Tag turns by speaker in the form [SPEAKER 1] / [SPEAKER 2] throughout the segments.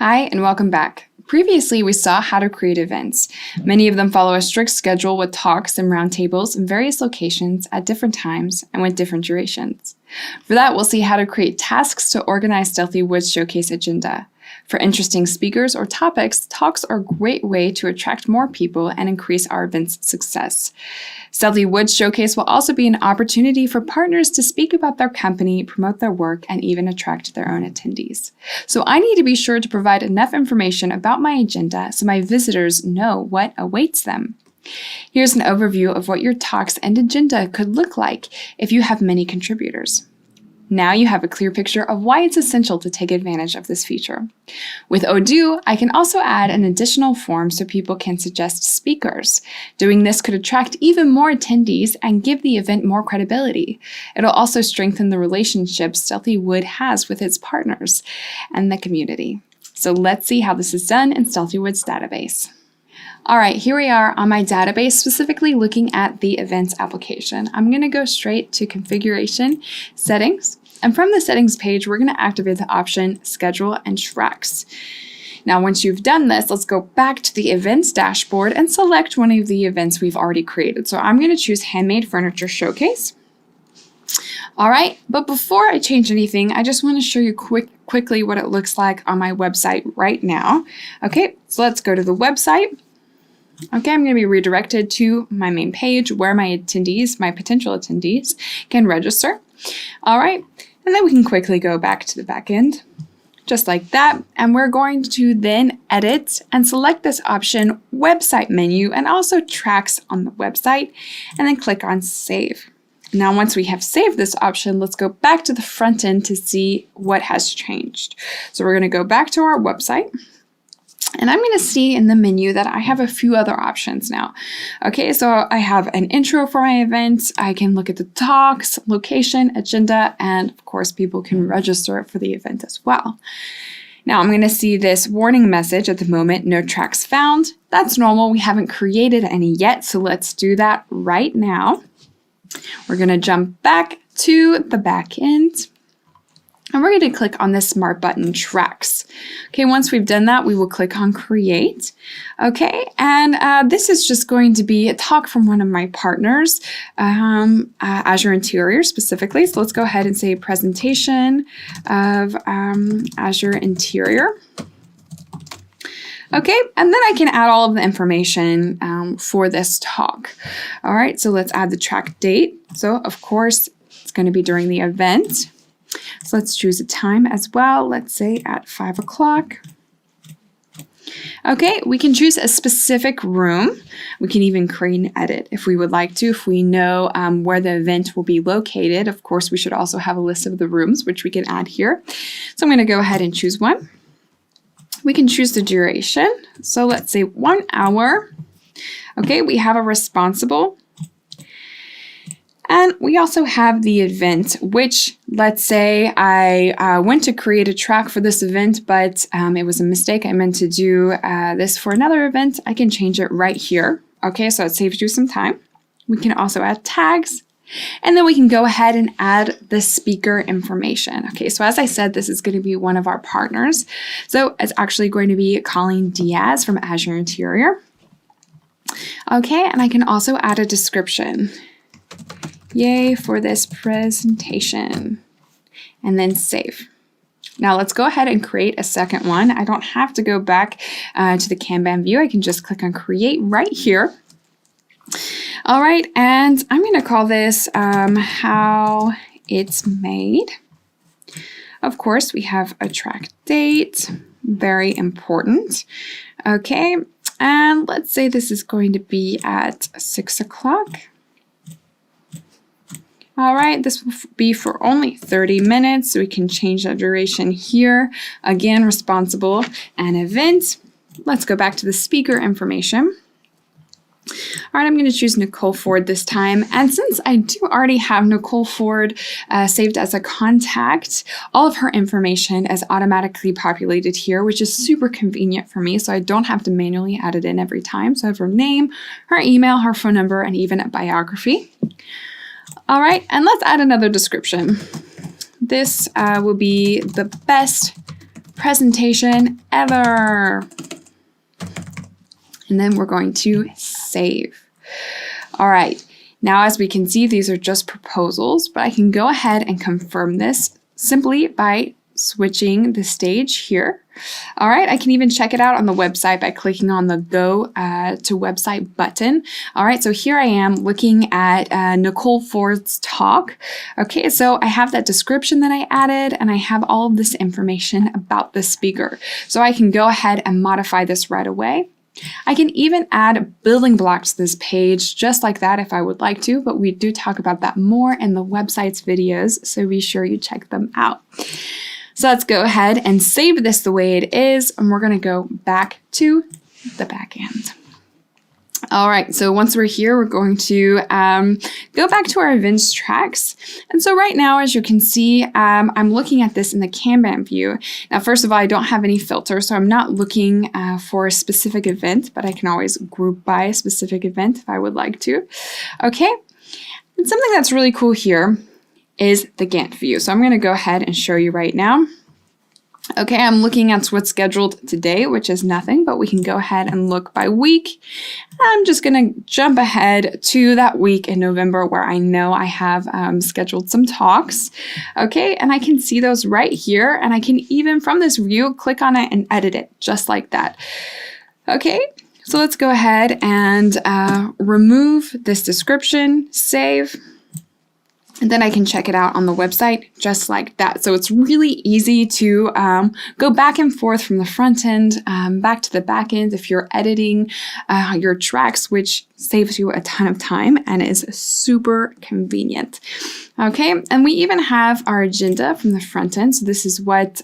[SPEAKER 1] Hi, and welcome back. Previously, we saw how to create events. Many of them follow a strict schedule with talks and roundtables in various locations at different times and with different durations. For that, we'll see how to create tasks to organize Stealthy Woods Showcase agenda. For interesting speakers or topics, talks are a great way to attract more people and increase our event's success. Stealthy Woods Showcase will also be an opportunity for partners to speak about their company, promote their work, and even attract their own attendees. So I need to be sure to provide enough information about my agenda so my visitors know what awaits them. Here's an overview of what your talks and agenda could look like if you have many contributors. Now you have a clear picture of why it's essential to take advantage of this feature. With Odoo, I can also add an additional form so people can suggest speakers. Doing this could attract even more attendees and give the event more credibility. It'll also strengthen the relationships Stealthy Wood has with its partners and the community. So let's see how this is done in Stealthy Wood's database. All right, here we are on my database, specifically looking at the events application. I'm going to go straight to configuration, settings, and from the settings page, we're going to activate the option schedule and tracks. Now, once you've done this, let's go back to the events dashboard and select one of the events we've already created. So I'm going to choose Handmade Furniture Showcase. All right, but before I change anything, I just want to show you quickly what it looks like on my website right now. Okay, so let's go to the website. Okay, I'm going to be redirected to my main page where my attendees, my potential attendees, can register. All right, and then we can quickly go back to the back end, just like that. And we're going to then edit and select this option, website menu, and also tracks on the website, and then click on save. Now, once we have saved this option, let's go back to the front end to see what has changed. So we're going to go back to our website. And I'm going to see in the menu that I have a few other options now. Okay, so I have an intro for my event. I can look at the talks, location, agenda, and of course, people can register for the event as well. Now I'm going to see this warning message at the moment, no tracks found. That's normal. We haven't created any yet, so let's do that right now. We're going to jump back to the back end. And we're going to click on the smart button tracks. Okay, once we've done that, we will click on create. Okay, and this is just going to be a talk from one of my partners, Azure Interior specifically. So let's go ahead and say presentation of Azure Interior. Okay, and then I can add all of the information for this talk. All right, so let's add the track date. So of course, it's going to be during the event. So let's choose a time as well. Let's say at 5 o'clock. Okay, we can choose a specific room. We can even create an edit if we would like to, if we know where the event will be located. Of course, we should also have a list of the rooms, which we can add here. So I'm going to go ahead and choose one. We can choose the duration. So let's say 1 hour. Okay, we have a responsible. And we also have the event, which let's say I went to create a track for this event, but it was a mistake. I meant to do this for another event. I can change it right here. Okay, so it saves you some time. We can also add tags. And then we can go ahead and add the speaker information. Okay, so as I said, this is going to be one of our partners. So it's actually going to be Colleen Diaz from Azure Interior. Okay, and I can also add a description. Yay for this presentation, and then save. Now let's go ahead and create a second one. I don't have to go back to the Kanban view. I can just click on create right here. All right, and I'm going to call this how it's made. Of course, we have a track date, very important. Okay, and let's say this is going to be at 6 o'clock. All right, this will be for only 30 minutes, so we can change that duration here. Again, responsible and event. Let's go back to the speaker information. All right, I'm going to choose Nicole Ford this time. And since I do already have Nicole Ford saved as a contact, all of her information is automatically populated here, which is super convenient for me. So I don't have to manually add it in every time. So I have her name, her email, her phone number, and even a biography. All right, and let's add another description. This will be the best presentation ever. And then we're going to save. All right, now as we can see, these are just proposals, but I can go ahead and confirm this simply by switching the stage here. All right, I can even check it out on the website by clicking on the Go to Website button. All right, so here I am looking at Nicole Ford's talk. Okay, so I have that description that I added, and I have all of this information about the speaker. So I can go ahead and modify this right away. I can even add building blocks to this page just like that if I would like to, but we do talk about that more in the website's videos, so be sure you check them out. So let's go ahead and save this the way it is, and we're going to go back to the back end. All right, so once we're here, we're going to go back to our events tracks. And so right now, as you can see, I'm looking at this in the Kanban view. Now, first of all, I don't have any filter, so I'm not looking for a specific event, but I can always group by a specific event if I would like to. Okay, and something that's really cool here is the Gantt view. So I'm going to go ahead and show you right now. Okay, I'm looking at what's scheduled today, which is nothing, but we can go ahead and look by week. I'm just going to jump ahead to that week in November where I know I have scheduled some talks. Okay, and I can see those right here, and I can even from this view click on it and edit it just like that. Okay, so let's go ahead and remove this description, save. And then I can check it out on the website just like that. So it's really easy to go back and forth from the front end back to the back end if you're editing your tracks, which saves you a ton of time and is super convenient. Okay, and we even have our agenda from the front end. So this is what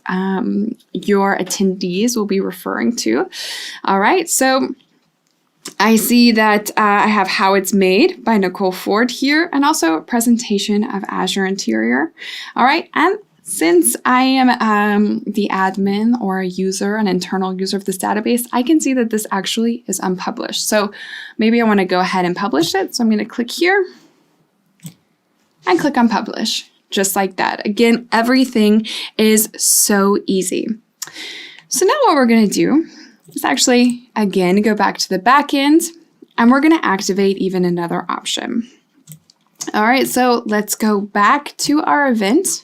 [SPEAKER 1] your attendees will be referring to. All right, so I see that I have How It's Made by Nicole Ford here, and also a presentation of Azure Interior. All right, and since I am the admin or a user, an internal user of this database, I can see that this actually is unpublished. So maybe I want to go ahead and publish it. So I'm going to click here and click on Publish, just like that. Again, everything is so easy. So now what we're going to do is actually, again, go back to the back end, and we're going to activate even another option. All right, so let's go back to our event.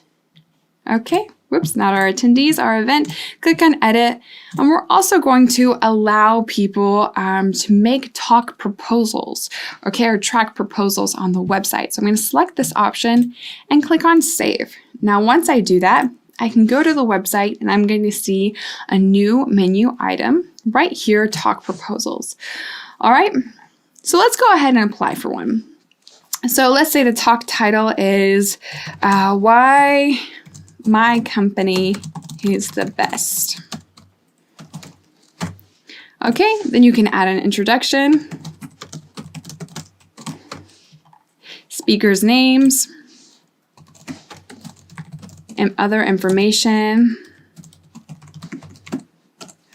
[SPEAKER 1] Okay, whoops, not our attendees, our event. Click on Edit, and we're also going to allow people to make talk proposals, okay, or track proposals on the website. So I'm going to select this option and click on Save. Now, once I do that, I can go to the website and I'm going to see a new menu item right here, Talk Proposals. All right, so let's go ahead and apply for one. So let's say the talk title is Why My Company is the Best. Okay, then you can add an introduction, speakers' names, and other information.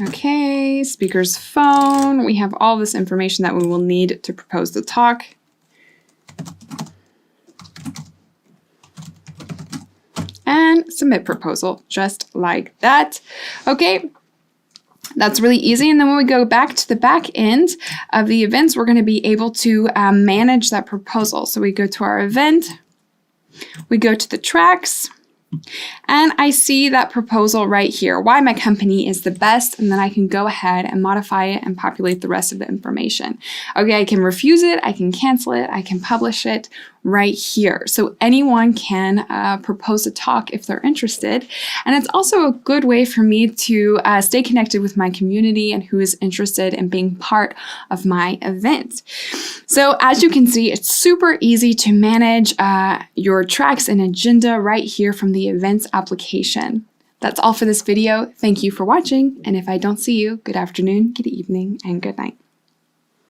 [SPEAKER 1] Okay, speaker's phone. We have all this information that we will need to propose the talk. And submit proposal, just like that. Okay, that's really easy. And then when we go back to the back end of the events, we're going to be able to manage that proposal. So we go to our event, we go to the tracks, and I see that proposal right here, why my company is the best, and then I can go ahead and modify it and populate the rest of the information. Okay, I can refuse it, I can cancel it, I can publish it right here. So anyone can propose a talk if they're interested. And it's also a good way for me to stay connected with my community and who is interested in being part of my event. So as you can see, it's super easy to manage your tracks and agenda right here from the events application. That's all for this video. Thank you for watching. And if I don't see you, good afternoon, good evening, and good night.